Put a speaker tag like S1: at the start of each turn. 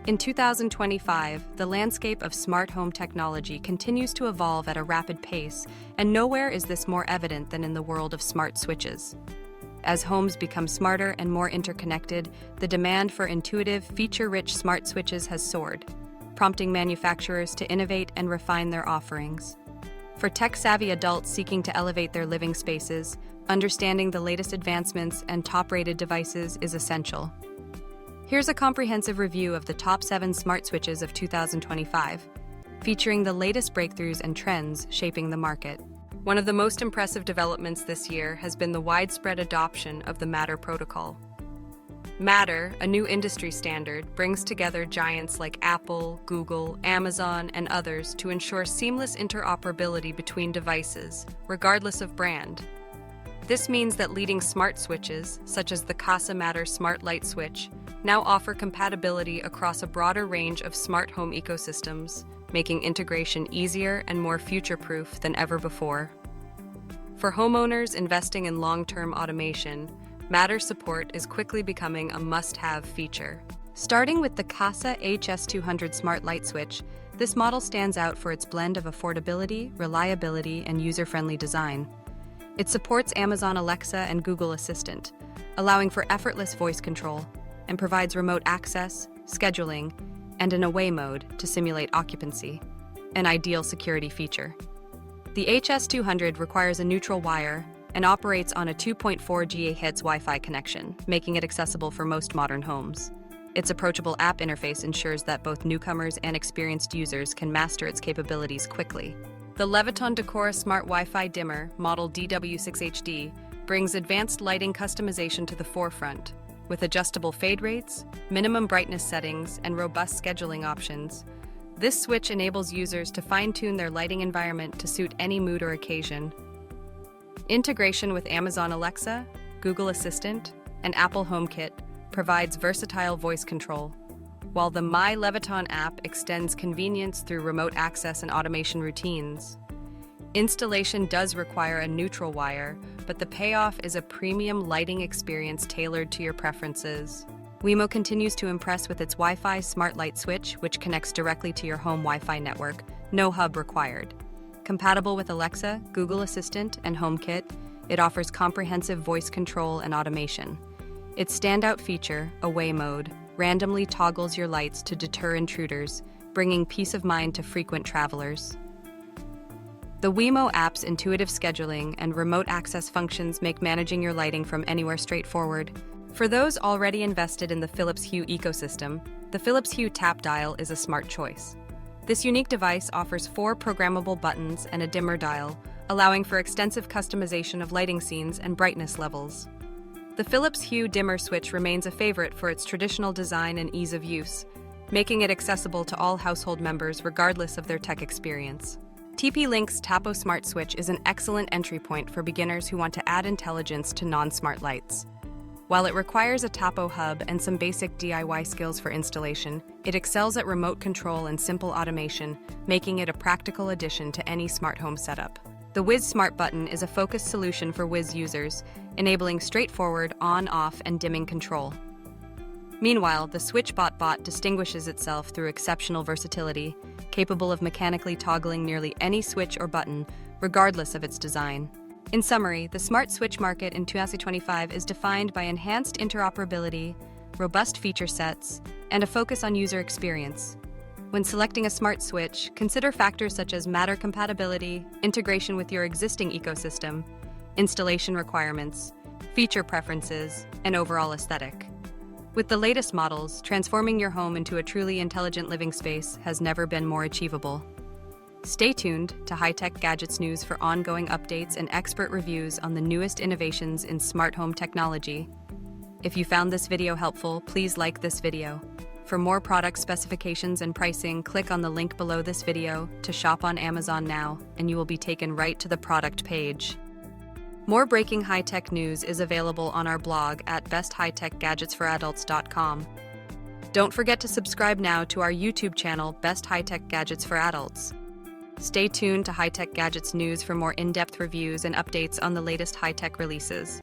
S1: In 2025, the landscape of smart home technology continues to evolve at a rapid pace, and nowhere is this more evident than in the world of smart switches. As homes become smarter and more interconnected, the demand for intuitive, feature-rich smart switches has soared, prompting manufacturers to innovate and refine their offerings. For tech-savvy adults seeking to elevate their living spaces, understanding the latest advancements and top-rated devices is essential. Here's a comprehensive review of the top 7 smart switches of 2025, featuring the latest breakthroughs and trends shaping the market. One of the most impressive developments this year has been the widespread adoption of the Matter protocol. Matter, a new industry standard, brings together giants like Apple, Google, Amazon, and others to ensure seamless interoperability between devices, regardless of brand. This means that leading smart switches, such as the Casa Matter Smart Light Switch, now offer compatibility across a broader range of smart home ecosystems, making integration easier and more future-proof than ever before. For homeowners investing in long-term automation, Matter support is quickly becoming a must-have feature. Starting with the Casa HS200 Smart Light Switch, this model stands out for its blend of affordability, reliability, and user-friendly design. It supports Amazon Alexa and Google Assistant, allowing for effortless voice control, and provides remote access, scheduling, and an away mode to simulate occupancy, an ideal security feature. The HS200 requires a neutral wire and operates on a 2.4 GHz Wi-Fi connection, making it accessible for most modern homes. Its approachable app interface ensures that both newcomers and experienced users can master its capabilities quickly. The Leviton Decora Smart Wi-Fi Dimmer, model DW6HD, brings advanced lighting customization to the forefront. With adjustable fade rates, minimum brightness settings, and robust scheduling options, this switch enables users to fine-tune their lighting environment to suit any mood or occasion. Integration with Amazon Alexa, Google Assistant, and Apple HomeKit provides versatile voice control, while the My Leviton app extends convenience through remote access and automation routines. Installation does require a neutral wire, but the payoff is a premium lighting experience tailored to your preferences. Wemo continues to impress with its Wi-Fi Smart Light Switch, which connects directly to your home Wi-Fi network, no hub required. Compatible with Alexa, Google Assistant, and HomeKit, it offers comprehensive voice control and automation. Its standout feature, Away Mode, randomly toggles your lights to deter intruders, bringing peace of mind to frequent travelers. The Wemo app's intuitive scheduling and remote access functions make managing your lighting from anywhere straightforward. For those already invested in the Philips Hue ecosystem, the Philips Hue Tap Dial is a smart choice. This unique device offers 4 programmable buttons and a dimmer dial, allowing for extensive customization of lighting scenes and brightness levels. The Philips Hue dimmer switch remains a favorite for its traditional design and ease of use, making it accessible to all household members regardless of their tech experience. TP-Link's Tapo Smart Switch is an excellent entry point for beginners who want to add intelligence to non-smart lights. While it requires a Tapo hub and some basic DIY skills for installation, it excels at remote control and simple automation, making it a practical addition to any smart home setup. The Wiz Smart button is a focused solution for Wiz users, enabling straightforward on, off, and dimming control. Meanwhile, the SwitchBot bot distinguishes itself through exceptional versatility, capable of mechanically toggling nearly any switch or button, regardless of its design. In summary, the smart switch market in 2025 is defined by enhanced interoperability, robust feature sets, and a focus on user experience. When selecting a smart switch, consider factors such as Matter compatibility, integration with your existing ecosystem, installation requirements, feature preferences, and overall aesthetic. With the latest models, transforming your home into a truly intelligent living space has never been more achievable. Stay tuned to High-Tech Gadgets News for ongoing updates and expert reviews on the newest innovations in smart home technology. If you found this video helpful, please like this video. For more product specifications and pricing, click on the link below this video to shop on Amazon now, and you will be taken right to the product page. More breaking high-tech news is available on our blog at besthightechgadgetsforadults.com. Don't forget to subscribe now to our YouTube channel, Best High-Tech Gadgets for Adults. Stay tuned to High-Tech Gadgets News for more in-depth reviews and updates on the latest high-tech releases.